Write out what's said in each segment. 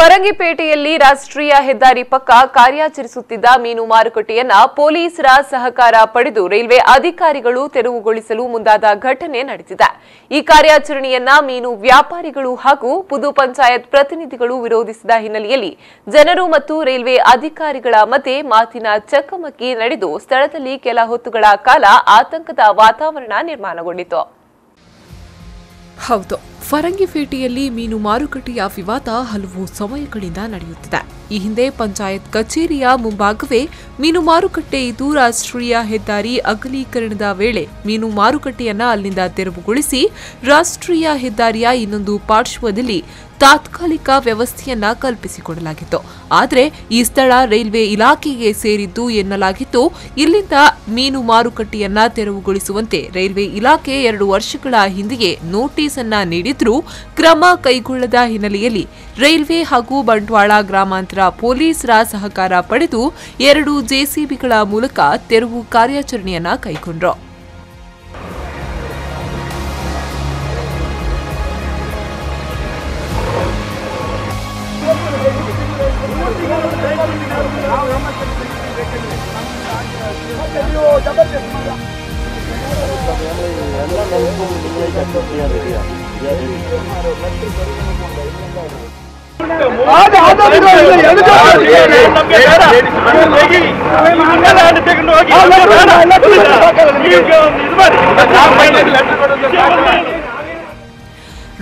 ಫರಂಗಿಪೇಟೆಯಲ್ಲಿ ರಾಷ್ಟ್ರೀಯ ಹೆದ್ದಾರಿ ಪಕ್ಕ ಕಾರ್ಯಾಚರಿಸುತ್ತಿದ್ದ ಮೀನು ಮಾರುಕಟ್ಟೆಯನ್ನ ಪೊಲೀಸರ ಸಹಕಾರ ಪಡೆದು ರೈಲ್ವೆ ಅಧಿಕಾರಿಗಳು ತೆರವುಗೊಳಿಸಲು ಮುಂದಾದ ಘಟನೆ ನಡೆದಿದೆ। ಈ ಕಾರ್ಯಾಚರಣೆಯನ್ನ ಮೀನು ವ್ಯಾಪಾರಿಗಳು ಹಾಗೂ ಪುದು ಪಂಚಾಯತ್ ಪ್ರತಿನಿಧಿಗಳು ವಿರೋಧಿಸಿದ ಹಿನ್ನೆಲೆಯಲ್ಲಿ ಜನರು ಮತ್ತು ರೈಲ್ವೆ ಅಧಿಕಾರಿಗಳ ಮಧ್ಯೆ ಮಾತಿನ ಚಕಮಕಿ ನಡೆದು ಸ್ಥಳದಲ್ಲಿ ಕೆಲ ಹೊತ್ತುಗಳ ಕಾಲ ಆತಂಕದ ವಾತಾವರಣ ನಿರ್ಮಾಣಗೊಂಡಿತು। ಹೌದು, ಫರಂಗಿಪೇಟೆಯಲ್ಲಿ ಮೀನು ಮಾರುಕಟ್ಟೆಯ ವಿವಾದ ಹಲವು ಸಮಯಗಳಿಂದ ನಡೆಯುತ್ತಿದೆ। ಈ ಹಿಂದೆ ಪಂಚಾಯತ್ ಕಚೇರಿಯ ಮುಂಭಾಗವೇ ಮೀನು ಮಾರುಕಟ್ಟೆ ಇದ್ದು ರಾಷ್ಟ್ರೀಯ ಹೆದ್ದಾರಿ ಅಗಲೀಕರಣದ ವೇಳೆ ಮೀನು ಮಾರುಕಟ್ಟೆಯನ್ನ ಅಲ್ಲಿಂದ ತೆರವುಗೊಳಿಸಿ ರಾಷ್ಟ್ರೀಯ ಹೆದ್ದಾರಿಯ ಇನ್ನೊಂದು ಪಾರ್ಶ್ವದಲ್ಲಿ ತಾತ್ಕಾಲಿಕ ವ್ಯವಸ್ಥೆಯನ್ನ ಕಲ್ಪಿಸಿಕೊಡಲಾಗಿತ್ತು। ಆದರೆ ಈ ಸ್ಥಳ ರೈಲ್ವೆ ಇಲಾಖೆಗೆ ಸೇರಿದ್ದು ಎನ್ನಲಾಗಿತ್ತು। ಇಲ್ಲಿಂದ ಮೀನು ಮಾರುಕಟ್ಟೆಯನ್ನ ತೆರವುಗೊಳಿಸುವಂತೆ ರೈಲ್ವೆ ಇಲಾಖೆ 2 ವರ್ಷಗಳ ಹಿಂದೆಯೇ ನೋಟಿಸ್ ಅನ್ನ ನೀಡಿದ್ರೂ ಕ್ರಮ ಕೈಗೊಳ್ಳದ ಹಿನ್ನೆಲೆಯಲ್ಲಿ ರೈಲ್ವೆ ಹಾಗೂ ಬಂಟ್ವಾಳ ಗ್ರಾಮಾಂತರ ಪೊಲೀಸರ ಸಹಕಾರ ಪಡೆದು 2 ಜೆಸಿಬಿಗಳ ಮೂಲಕ ತೆರವು ಕಾರ್ಯಾಚರಣೆಯನ್ನ ಕೈಗೊಂಡರು।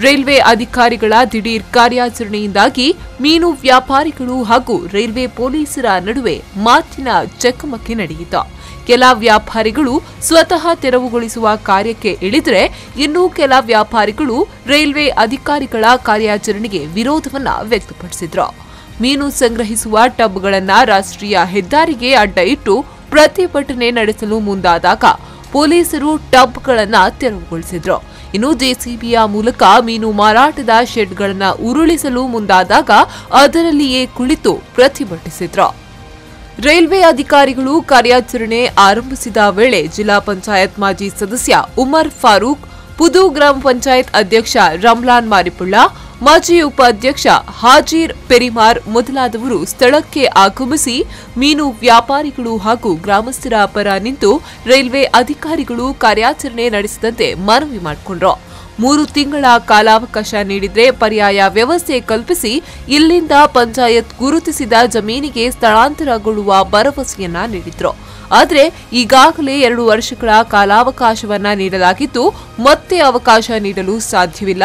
ರೈಲ್ವೆ ಅಧಿಕಾರಿಗಳ ದಿಢೀರ್ ಕಾರ್ಯಾಚರಣೆಯಿಂದಾಗಿ ಮೀನು ವ್ಯಾಪಾರಿಗಳು ಹಾಗೂ ರೈಲ್ವೆ ಪೊಲೀಸರ ನಡುವೆ ಮಾತಿನ ಚಕಮಕಿ ನಡೆಯಿತು। ಕೆಲ ವ್ಯಾಪಾರಿಗಳು ಸ್ವತಃ ತೆರವುಗೊಳಿಸುವ ಕಾರ್ಯಕ್ಕೆ ಇಳಿದರೆ ಇನ್ನು ಕೆಲ ವ್ಯಾಪಾರಿಗಳು ರೈಲ್ವೆ ಅಧಿಕಾರಿಗಳ ಕಾರ್ಯಾಚರಣೆಗೆ ವಿರೋಧವನ್ನ ವ್ಯಕ್ತಪಡಿಸಿದ್ರು। ಮೀನು ಸಂಗ್ರಹಿಸುವ ಟಬ್ಗಳನ್ನ ರಾಷ್ಟ್ರೀಯ ಹೆದ್ದಾರಿಗೆ ಅಡ್ಡ ಇಟ್ಟು ಪ್ರತಿಭಟನೆ ನಡೆಸಲು ಮುಂದಾದಾಗ ಪೊಲೀಸರು ಟಬ್ಗಳನ್ನ ತೆರವುಗೊಳಿಸಿದ್ರು। ಇನ್ನು ಜೆಸಿಬಿಯ ಮೂಲಕ ಮೀನು ಮಾರಾಟದ ಶೆಡ್ಗಳನ್ನ ಉರುಳಿಸಲು ಮುಂದಾದಾಗ ಅದರಲ್ಲಿಯೇ ಕುಳಿತು ಪ್ರತಿಭಟಿಸಿದ್ರು। ರೈಲ್ವೆ ಅಧಿಕಾರಿಗಳು ಕಾರ್ಯಾಚರಣೆ ಆರಂಭಿಸಿದ ವೇಳೆ ಜಿಲ್ಲಾ ಪಂಚಾಯತ್ ಮಾಜಿ ಸದಸ್ಯ ಉಮರ್ ಫಾರೂಕ್, ಪುದು ಗ್ರಾಮ ಪಂಚಾಯತ್ ಅಧ್ಯಕ್ಷ ರಮ್ಲಾನ್ ಮಾರಿಪುಳ್ಳ, ಮಾಜಿ ಉಪಾಧ್ಯಕ್ಷ ಹಾಜೀರ್ ಪೆರಿಮಾರ್ ಮೊದಲಾದವರು ಸ್ಥಳಕ್ಕೆ ಆಗಮಿಸಿ ಮೀನು ವ್ಯಾಪಾರಿಗಳು ಹಾಗೂ ಗ್ರಾಮಸ್ಥರ ಪರ ನಿಂತು ರೈಲ್ವೆ ಅಧಿಕಾರಿಗಳು ಕಾರ್ಯಾಚರಣೆ ನಡೆಸಿದಂತೆ ಮನವಿ ಮಾಡಿಕೊಂಡರು। 3 ತಿಂಗಳ ಕಾಲಾವಕಾಶ ನೀಡಿದ್ರೆ ಪರ್ಯಾಯ ವ್ಯವಸ್ಥೆ ಕಲ್ಪಿಸಿ ಇಲ್ಲಿಂದ ಪಂಚಾಯತ್ ಗುರುತಿಸಿದ ಜಮೀನಿಗೆ ಸ್ಥಳಾಂತರಗೊಳ್ಳುವ ಭರವಸೆಯನ್ನ ನೀಡಿದ್ರು। ಆದರೆ ಈಗಾಗಲೇ 2 ವರ್ಷಗಳ ಕಾಲಾವಕಾಶವನ್ನ ನೀಡಲಾಗಿದ್ದು ಮತ್ತೆ ಅವಕಾಶ ನೀಡಲು ಸಾಧ್ಯವಿಲ್ಲ।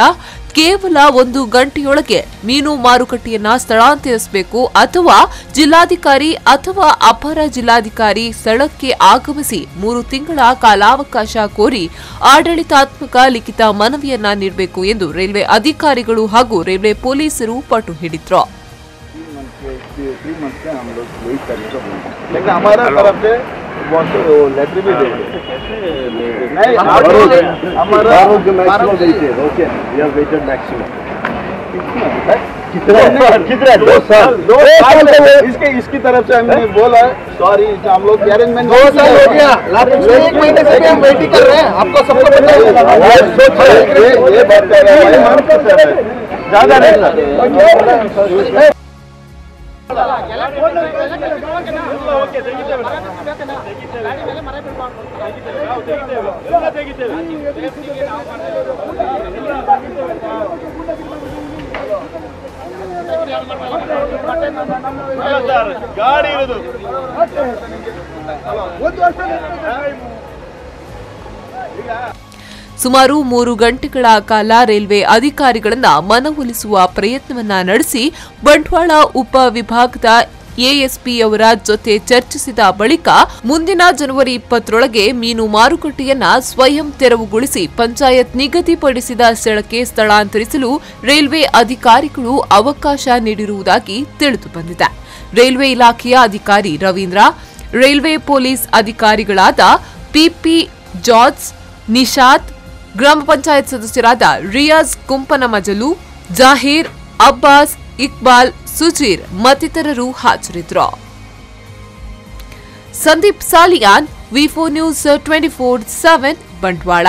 ಕೇವಲ 1 ಗಂಟೆಯೊಳಗೆ ಮೀನು ಮಾರುಕಟ್ಟೆಯನ್ನ ಸ್ಥಳಾಂತರಿಸಬೇಕು ಅಥವಾ ಜಿಲ್ಲಾಧಿಕಾರಿ ಅಥವಾ ಅಪರ ಜಿಲ್ಲಾಧಿಕಾರಿ ಸ್ಥಳಕ್ಕೆ ಆಗಮಿಸಿ 3 ತಿಂಗಳ ಕಾಲಾವಕಾಶ ಕೋರಿ ಆಡಳಿತಾತ್ಮಕ ಲಿಖಿತ ಮನವಿಯನ್ನ ನೀಡಬೇಕು ಎಂದು ರೈಲ್ವೆ ಅಧಿಕಾರಿಗಳು ಹಾಗೂ ರೈಲ್ವೆ ಪೊಲೀಸರು ಪಟ್ಟು ಹಿಡಿದ್ರು। इसकी तरफ से हमने बोला सॉरी, हम लोग अरेंजमेंट 2 साल हो गया, 1 महीने से हम वेटिंग कर रहे हैं। आपको सबको पता है ये बात कर रहे हैं ज्यादा नहीं। ಗಾಡಿ ಇರೋದು ಸುಮಾರು 3 ಗಂಟೆಗಳ ಕಾಲ ರೈಲ್ವೆ ಅಧಿಕಾರಿಗಳನ್ನ ಮನವೊಲಿಸುವ ಪ್ರಯತ್ನವನ್ನ ನಡೆಸಿ ಬಂಟ್ವಾಳ ಉಪ ವಿಭಾಗದ ಎಎಸ್ಪಿಯವರ ಜೊತೆ ಚರ್ಚಿಸಿದ ಬಳಿಕ ಮುಂದಿನ ಜನವರಿ 20ರೊಳಗೆ ಮೀನು ಮಾರುಕಟ್ಟೆಯನ್ನ ಸ್ವಯಂ ತೆರವುಗೊಳಿಸಿ ಪಂಚಾಯತ್ ನಿಗದಿಪಡಿಸಿದ ಸ್ಥಳಕ್ಕೆ ಸ್ಥಳಾಂತರಿಸಲು ರೈಲ್ವೆ ಅಧಿಕಾರಿಗಳು ಅವಕಾಶ ನೀಡಿರುವುದಾಗಿ ತಿಳಿದು ಬಂದಿದೆ। ರೈಲ್ವೆ ಇಲಾಖೆಯ ಅಧಿಕಾರಿ ರವೀಂದ್ರ, ರೈಲ್ವೆ ಪೊಲೀಸ್ ಅಧಿಕಾರಿಗಳಾದ ಪಿಪಿ ಜಾರ್ಜ್, ನಿಶಾತ್, ಗ್ರಾಮ ಪಂಚಾಯತ್ ಸದಸ್ಯರಾದ ರಿಯಾಜ್ ಕುಂಪನಮಜಲು, ಜಾಹೀರ್, ಅಬ್ಬಾಸ್, ಇಕ್ಬಾಲ್, ಸುಜೀರ್ ಮತ್ತಿತರರು ಹಾಜರಿದ್ದರು। ಸಂದೀಪ್ ಸಾಲಿಯಾನ್, ವಿ4 ನ್ಯೂಸ್ 24/7 ಬಂಟ್ವಾಳ।